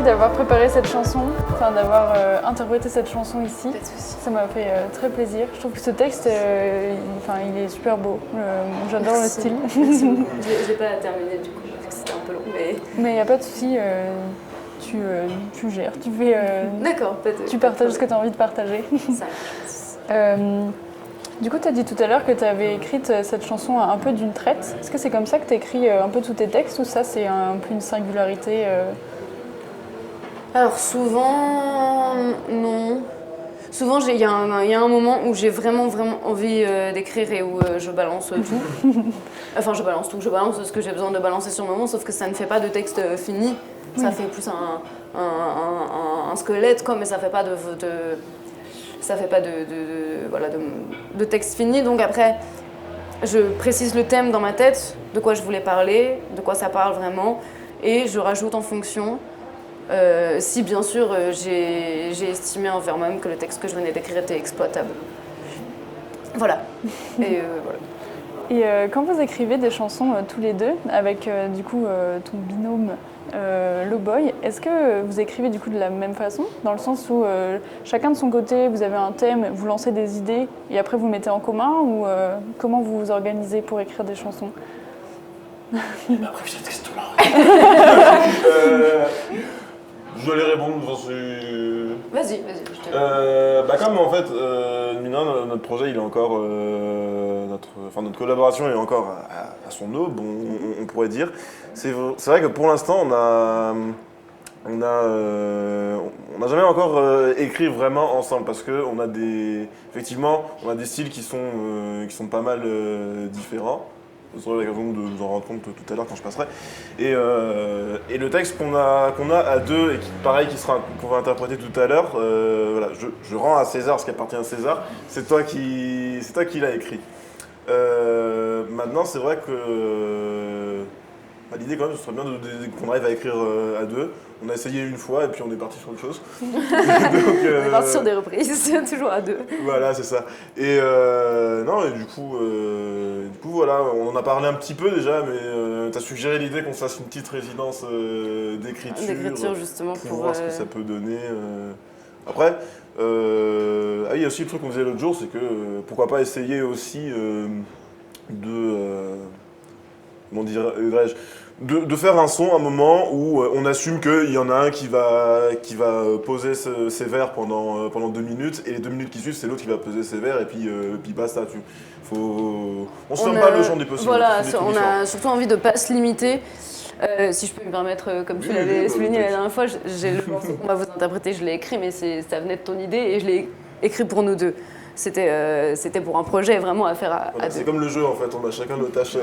d'avoir préparé cette chanson, enfin d'avoir interprété cette chanson ici. Pas de souci. Ça m'a fait très plaisir. Je trouve que ce texte, il est super beau. J'adore le style. Merci beaucoup. Je l'ai pas terminé du coup, parce que c'était un peu long. Mais il n'y a pas de souci, tu gères, tu fais. D'accord, tu partages ce que tu as envie de partager. Ça. Du coup, tu as dit tout à l'heure que tu avais écrit cette chanson un peu d'une traite. Est-ce que c'est comme ça que tu écris un peu tous tes textes ou ça, c'est un peu une singularité Alors souvent, non. Souvent, il y a un moment où j'ai vraiment envie d'écrire et où je balance tout. Enfin, je balance tout, je balance ce que j'ai besoin de balancer sur le moment, sauf que ça ne fait pas de texte fini. Ça fait plus un squelette, quoi, mais ça fait pas de texte fini. Donc après, je précise le thème dans ma tête, de quoi je voulais parler, de quoi ça parle vraiment, et je rajoute en fonction. Si bien sûr j'ai estimé envers moi-même que le texte que je venais d'écrire était exploitable. Voilà. Et voilà. Et quand vous écrivez des chansons tous les deux, avec du coup ton binôme Lowboy, est-ce que vous écrivez du coup de la même façon, dans le sens où chacun de son côté, vous avez un thème, vous lancez des idées et après vous mettez en commun, ou comment vous vous organisez pour écrire des chansons? J'ai pas prévu cette question-là. Je dois les répondre, Vas-y, je te comme en fait, Mina, notre projet, il est encore, notre collaboration est encore à son aube, on pourrait dire. C'est vrai que pour l'instant, on n'a jamais encore écrit vraiment ensemble parce que effectivement, on a des styles qui sont pas mal différents. Vous aurez l'occasion de vous en rendre compte tout à l'heure quand je passerai. Et le texte qu'on a à deux et qu'on va interpréter tout à l'heure, voilà, je rends à César ce qui appartient à César. C'est toi qui l'as écrit. Maintenant, c'est vrai que l'idée quand même, ce serait bien qu'on arrive à écrire à deux. On a essayé une fois et puis on est parti sur autre chose. On est parti sur des reprises, toujours à deux. Voilà, c'est ça. Et du coup, voilà, on en a parlé un petit peu déjà, mais tu as suggéré l'idée qu'on fasse une petite résidence d'écriture justement pour voir ce que ça peut donner. Après, il y a aussi le truc qu'on faisait l'autre jour, c'est que pourquoi pas essayer aussi de faire un son à un moment où on assume qu'il y en a un qui va poser ses vers pendant 2 minutes et les 2 minutes qui suivent, c'est l'autre qui va poser ses vers et puis basta. On se ferme pas le champ des possibles. Voilà, on a surtout envie de ne pas se limiter. Si je peux me permettre, comme tu l'avais souligné la dernière fois, j'ai le morceau qu'on va vous interpréter, je l'ai écrit, mais ça venait de ton idée et je l'ai écrit pour nous deux. C'était pour un projet vraiment à faire à deux. C'est comme le jeu en fait, on a chacun nos tâches.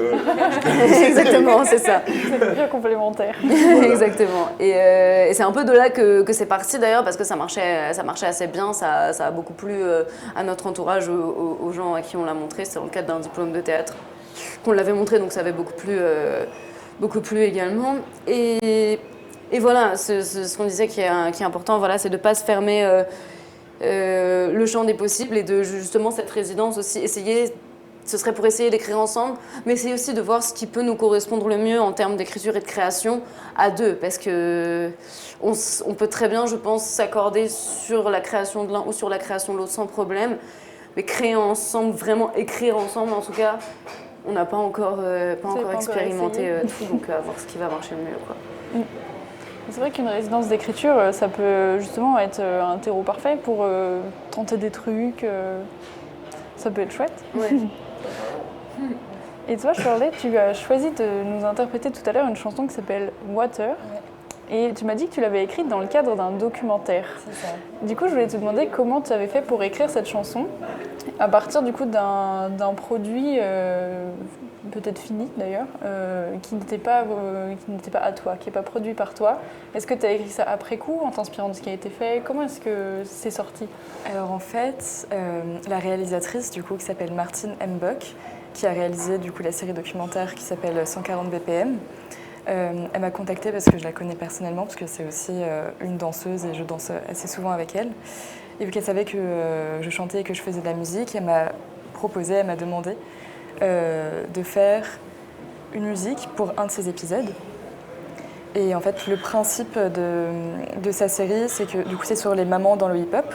Exactement, c'est ça. C'est bien complémentaire. Voilà. Exactement. Et c'est un peu de là que c'est parti d'ailleurs, parce que ça marchait assez bien, ça a beaucoup plu à notre entourage, aux gens à qui on l'a montré. C'est dans le cadre d'un diplôme de théâtre qu'on l'avait montré, donc ça avait beaucoup plu également. Et voilà, ce qu'on disait qui est important, voilà, c'est de ne pas se fermer le champ des possibles et de justement cette résidence aussi essayer, ce serait pour essayer d'écrire ensemble, mais essayer aussi de voir ce qui peut nous correspondre le mieux en termes d'écriture et de création à deux, parce que on peut très bien, je pense, s'accorder sur la création de l'un ou sur la création de l'autre sans problème, mais créer ensemble, vraiment écrire ensemble, en tout cas, on n'a pas encore expérimenté tout, donc à voir ce qui va marcher le mieux, quoi. C'est vrai qu'une résidence d'écriture, ça peut justement être un terreau parfait pour tenter des trucs. Ça peut être chouette. Ouais. Et toi, Shirley, tu as choisi de nous interpréter tout à l'heure une chanson qui s'appelle Water. Ouais. Et tu m'as dit que tu l'avais écrite dans le cadre d'un documentaire. C'est ça. Du coup, je voulais te demander comment tu avais fait pour écrire cette chanson à partir du coup d'un produit peut-être fini d'ailleurs, qui n'était pas à toi, qui n'est pas produit par toi. Est-ce que tu as écrit ça après coup, en t'inspirant de ce qui a été fait? Comment est-ce que c'est sorti? Alors en fait, la réalisatrice du coup qui s'appelle Martine M. Bock, qui a réalisé du coup la série documentaire qui s'appelle 140 BPM, elle m'a contactée parce que je la connais personnellement, parce que c'est aussi une danseuse et je danse assez souvent avec elle. Et vu qu'elle savait que je chantais et que je faisais de la musique, elle m'a demandé de faire une musique pour un de ses épisodes. Et en fait, le principe de sa série, c'est que du coup, c'est sur les mamans dans le hip-hop.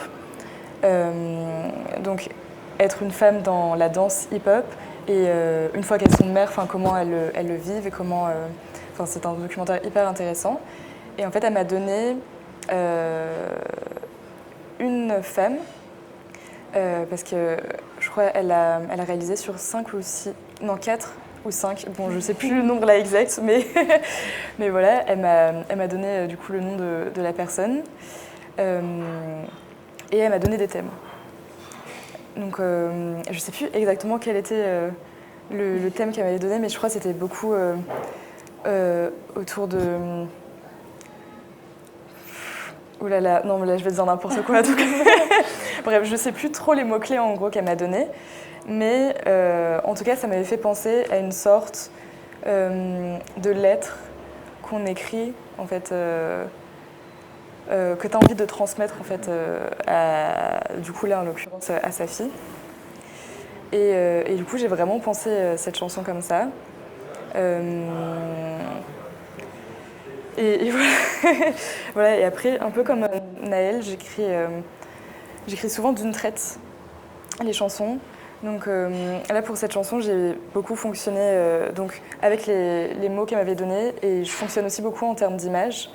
Donc, être une femme dans la danse hip-hop et une fois qu'elles sont mères, comment elles le vivent et comment. C'est un documentaire hyper intéressant. Et en fait, elle m'a donné une femme parce que je crois qu'elle a réalisé sur 5 ou 6, non 4 ou 5, bon je sais plus le nombre là exact, mais, mais voilà, elle m'a donné du coup le nom de la personne et elle m'a donné des thèmes. Donc je sais plus exactement quel était le thème qu'elle m'avait donné, mais je crois que c'était beaucoup autour de... Ouh là là, non mais là je vais dire n'importe quoi. Donc... Bref, je sais plus trop les mots-clés en gros qu'elle m'a donné, mais en tout cas ça m'avait fait penser à une sorte de lettre qu'on écrit en fait, que tu as envie de transmettre en fait, du coup là en l'occurrence à sa fille. Et du coup j'ai vraiment pensé cette chanson comme ça. Et voilà. Voilà. Et après, un peu comme Naël, j'écris souvent d'une traite les chansons. Donc là, pour cette chanson, j'ai beaucoup fonctionné donc, avec les mots qu'elle m'avait donnés et je fonctionne aussi beaucoup en termes d'image.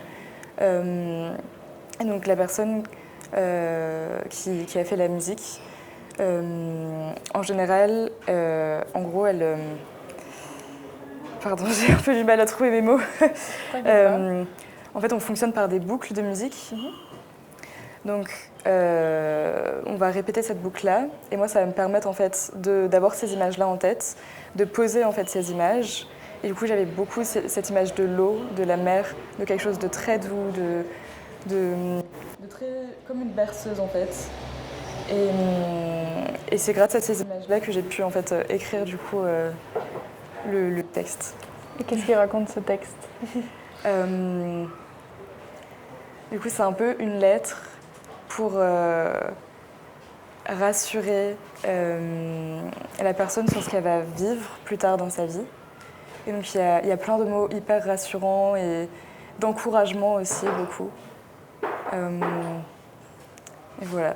Et donc la personne qui a fait la musique, en général, en gros, elle... Pardon, j'ai un peu du mal à trouver mes mots. En fait, on fonctionne par des boucles de musique. Donc, on va répéter cette boucle-là. Et moi, ça va me permettre en fait, d'avoir ces images-là en tête, de poser en fait, ces images. Et du coup, j'avais beaucoup cette image de l'eau, de la mer, de quelque chose de très doux, de très comme une berceuse en fait. Et c'est grâce à ces images-là que j'ai pu en fait, écrire du coup le texte. Et qu'est-ce qu'il raconte ce texte? Du coup, c'est un peu une lettre pour rassurer la personne sur ce qu'elle va vivre plus tard dans sa vie. Et donc, il y a plein de mots hyper rassurants et d'encouragement aussi, beaucoup. Et voilà.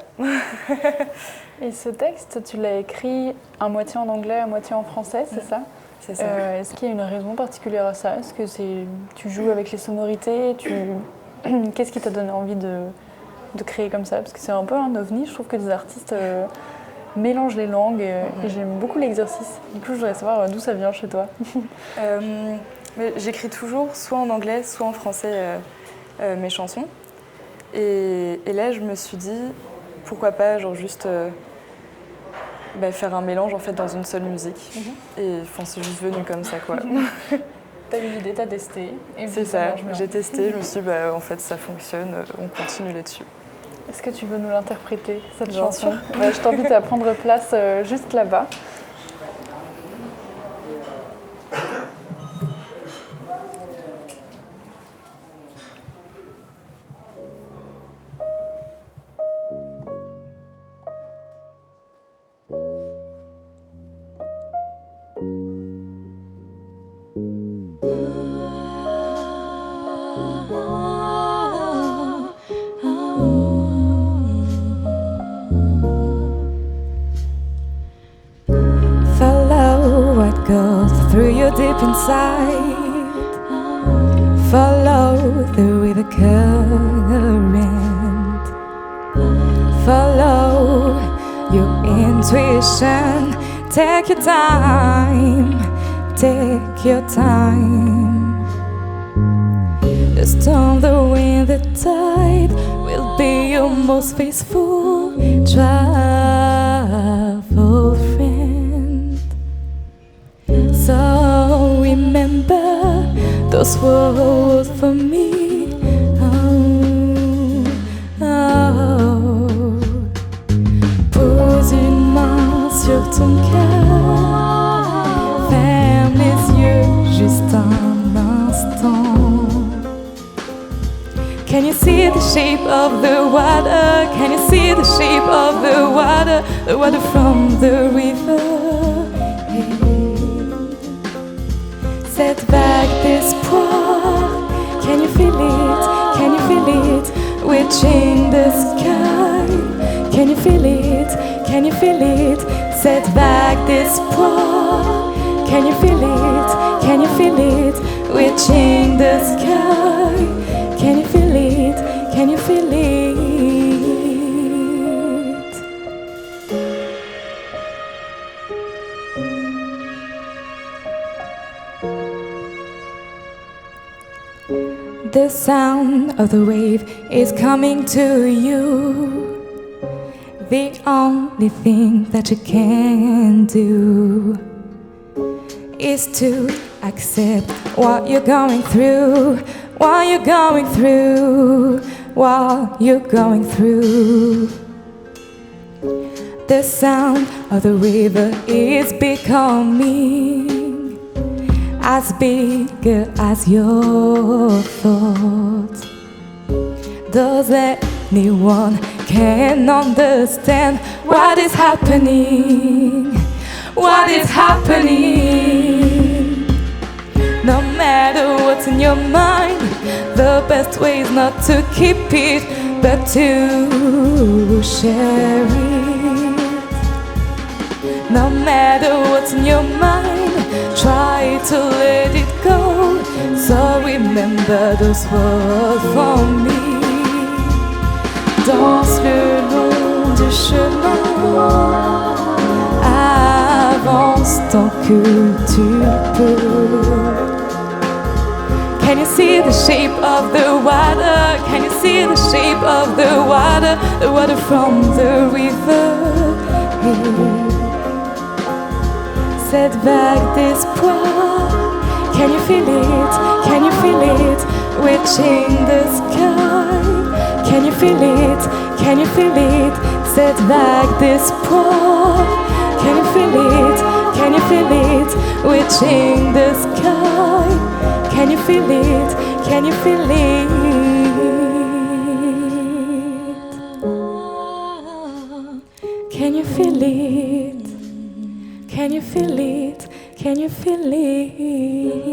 Et ce texte, tu l'as écrit à moitié en anglais, à moitié en français, c'est ça? C'est ça. Est-ce qu'il y a une raison particulière à ça? Est-ce que tu joues avec les sonorités? Qu'est-ce qui t'a donné envie de créer comme ça? Parce que c'est un peu un ovni, je trouve que des artistes mélangent les langues et j'aime beaucoup l'exercice. Du coup, je voudrais savoir d'où ça vient chez toi. Mais j'écris toujours soit en anglais, soit en français mes chansons. Et là, je me suis dit, pourquoi pas genre juste faire un mélange en fait dans une seule musique. Et c'est juste venu comme ça quoi. T'as eu l'idée, t'as testé. C'est ça, j'ai testé, je me suis dit en fait ça fonctionne, on continue là-dessus. Est-ce que tu veux nous l'interpréter cette Bien chanson? sûr. Je t'invite à prendre place juste là-bas. Through your deep inside, follow the river current, follow your intuition, take your time, take your time. The storm, the wind, the tide will be your most faithful travel friend. So remember those words for me. Pose une main sur ton cœur, ferme les yeux juste un instant. Can you see the shape of the water? Can you see the shape of the water from the river? Cette vague d'espoir, can you feel it? Can you feel it? Reaching the sky. Can you feel it? Can you feel it? Set back d'espoir. Can you feel it? Can you feel it? Reaching the sky. Can you feel it? Can you feel it? The sound of the wave is coming to you. The only thing that you can do is to accept what you're going through, what you're going through, what you're going through. The sound of the river is becoming as bigger as your thoughts. Does anyone can understand what is happening? What is happening? No matter what's in your mind, the best way is not to keep it, but to share it. No matter what's in your mind, try to let it go. So remember those words for me. Danse le long du chemin, avance tant que tu peux. Can you see the shape of the water? Can you see the shape of the water from the river? Cette vague d'espoir. Can you feel it? Can you feel it? Reaching the sky. Can you feel it? Can you feel it? Cette vague d'espoir. Can you feel it? Can you feel it? Reaching the sky. Can you feel it? Can you feel it? Can you feel it? Can you feel it? Can you feel it?